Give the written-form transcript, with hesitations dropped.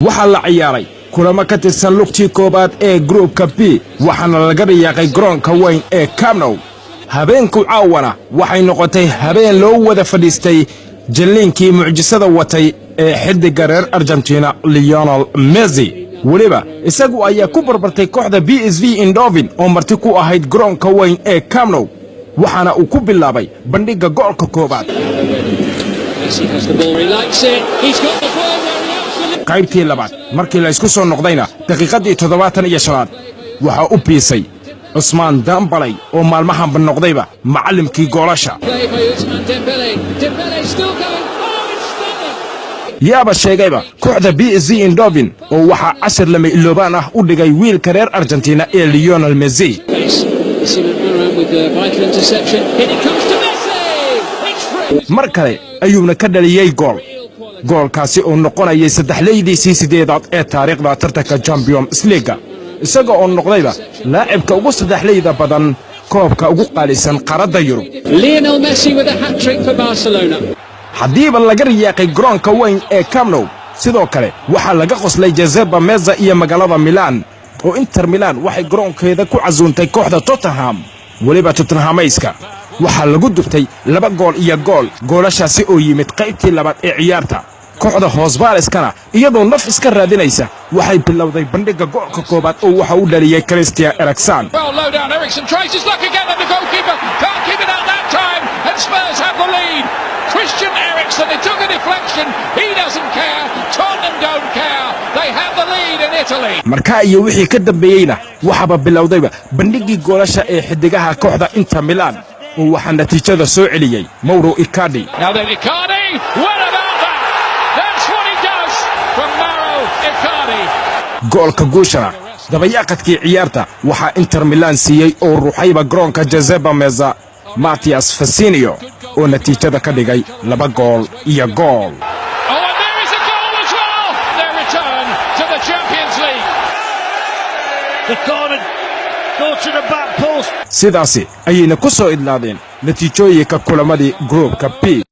waxaa la ciyaaray kulamo ka tirsan lugtii koobaad ee groupka B waxaana laga riyaaqay garoonka weyn ee Camp Nou. habeenku caawana waxay noqotay habeen loo wada fadhiistay jilliinkii mucjisada watay ee xiddiga reer Argentina Lionel Messi. waliba isagu ayaa ku barbartay kooxda PSV Eindhoven oo marti ku ahayd garoonka weyn ee Camp Nou waxaana uu ku bilaabay bandhiga goolka koobaad. qaybtii labaad markii la isku soo noqdayna daqiiqadii 75 waxa uu biisay Ousmane Dembélé oo maalmahan noqdayba macallimkii goolasha. yaaba sheegayba kooxda PSV Eindhoven oo waxa cashar lama iloobaan ah u dhigay wiilka reer Argentina ee Lionel Messi. mar kale ayuuna ka dhaliyay goolkaasi oo noqonayay saddexleydiisii sideedaad ee taariikhda tartanka Champions League isaga oo noqdayba laacibka ugu saddexleyda badan koobka ugu qaalisan qaarada Yurub. Lionel Messi with a hat-trick for Barcelona. haddiiba laga riyaaqay garoonka weyn ee Camp Nou sidoo kale waxaa laga qoslay Giuseppe Meazza iyo magaalada Milan oo Inter Milan waxay garoonkeeda ku casuuntay kooxda Tottenham. waliba Tottenhameyska waxaa lagu dubtay 2 gool iyo goolashaasi oo yimid qaybtii labaad ee ciyaarta. kooxda Hosbaaliskana iyadoo naf iska raadinaysa waxay bilowday bandhiga goolka koobaad oo waxa uu dhaliyay Christian Eriksen. Well, low down Eriksen tries his luck again and the goalkeeper can't keep it out that time and Spurs have the lead. Christian Eriksen, they took a deflection, he doesn't care, Tottenham don't care, they have the lead in Italy. marka iyo wixii ka dambeeyayna waxaba bilowdayba bandhigii goolasha ee xidigaha kooxda Inter Milan oo waxa natiijada soo celiyay Mauro Icardi. Now then Icardi, what about that? That's what he does from Mauro Icardi. goolka guushana dabayaaqadkii ciyaarta waxa Inter Milan siiyay oo ruuxayba garoonka Giuseppe Meazza Matias Fasinio oo natiijada ka dhigay 2 gool iyo gool. Oh, and there is a goal as well. Their return to the Champions League. The corner go to the back post. sidaasi ayayna ku soo idlaadeen natiijooyinka kulamadii groupka B.